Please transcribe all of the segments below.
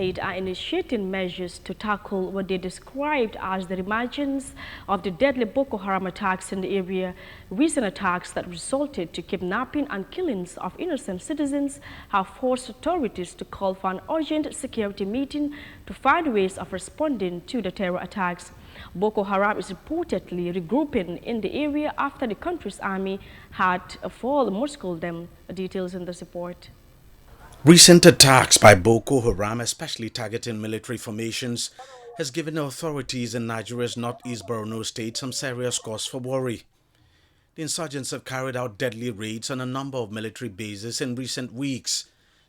Are initiating measures to tackle what they described as the reemergence of the deadly Boko Haram attacks in the area. Recent attacks that resulted to kidnapping and killings of innocent citizens have forced authorities to call for an urgent security meeting to find ways of responding to the terror attacks. Boko Haram is reportedly regrouping in the area after the country's army had muscled them. Details in this report. Recent attacks by Boko Haram, especially targeting military formations, has given the authorities in Nigeria's northeast Borno state some serious cause for worry. The insurgents have carried out deadly raids on a number of military bases in recent weeks,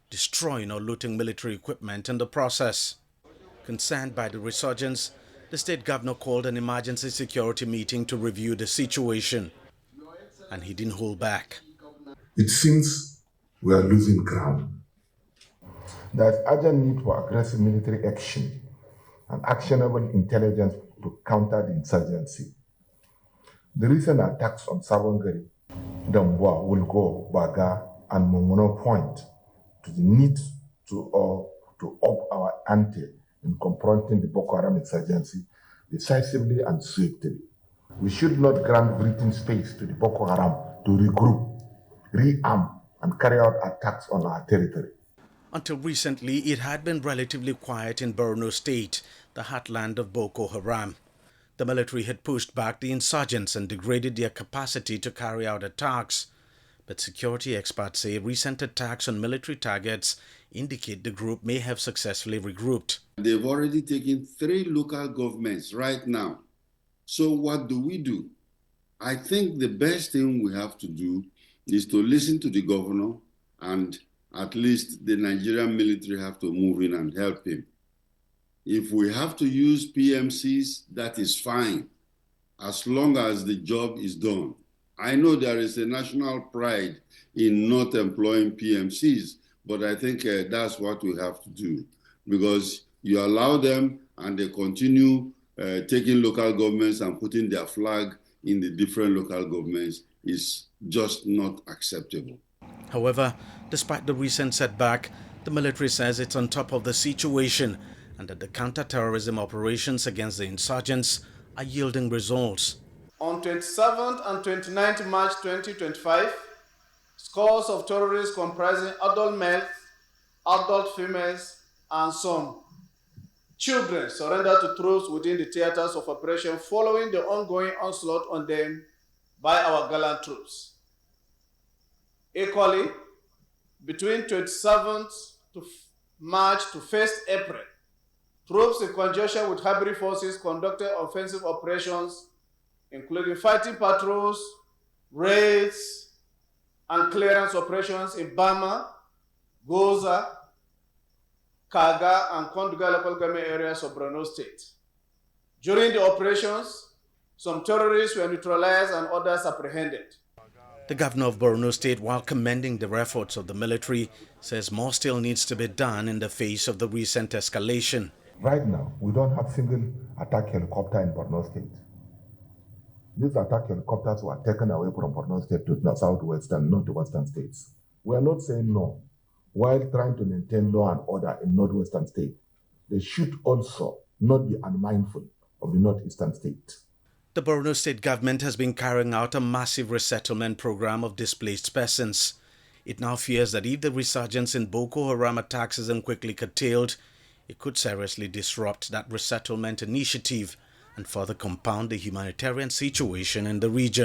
destroying or looting military equipment in the process. Concerned by the resurgence, the state governor called an emergency security meeting to review the situation, and he didn't hold back. It seems we are losing ground. There's urgent need for aggressive military action and actionable intelligence to counter the insurgency. The recent attacks on Savangari, Dambwa, Wulgo, Baga, and Momono point to the need to up our ante in confronting the Boko Haram insurgency decisively and swiftly. We should not grant breathing space to the Boko Haram to regroup, rearm, and carry out attacks on our territory. Until recently, it had been relatively quiet in Borno State, the heartland of Boko Haram. The military had pushed back the insurgents and degraded their capacity to carry out attacks. But security experts say recent attacks on military targets indicate the group may have successfully regrouped. They've already taken 3 local governments right now. So what do? I think the best thing we have to do is to listen to the governor, and at least the Nigerian military have to move in and help him. If we have to use PMCs, that is fine, as long as the job is done. I know there is a national pride in not employing PMCs, but I think that's what we have to do, because you allow them and they continue taking local governments and putting their flag in the different local governments is just not acceptable. However, despite the recent setback, the military says it's on top of the situation and that the counter-terrorism operations against the insurgents are yielding results. On 27th and 29th March 2025, scores of terrorists comprising adult males, adult females, and some children surrendered to troops within the theaters of operation following the ongoing onslaught on them by our gallant troops. Equally, between 27th March to 1st April, troops in conjunction with hybrid forces conducted offensive operations, including fighting patrols, raids, and clearance operations in Bama, Goza, Kaga, and Konduga local government areas of Borno State. During the operations, some terrorists were neutralized and others apprehended. The governor of Borno State, while commending the efforts of the military, says more still needs to be done in the face of the recent escalation. Right now, we don't have single attack helicopter in Borno State. These attack helicopters were taken away from Borno State to the southwestern, northwestern states. We are not saying no. While trying to maintain law and order in northwestern state, they should also not be unmindful of the northeastern state. The Borno State government has been carrying out a massive resettlement program of displaced persons. It now fears that if the resurgence in Boko Haram attacks isn't quickly curtailed, it could seriously disrupt that resettlement initiative and further compound the humanitarian situation in the region.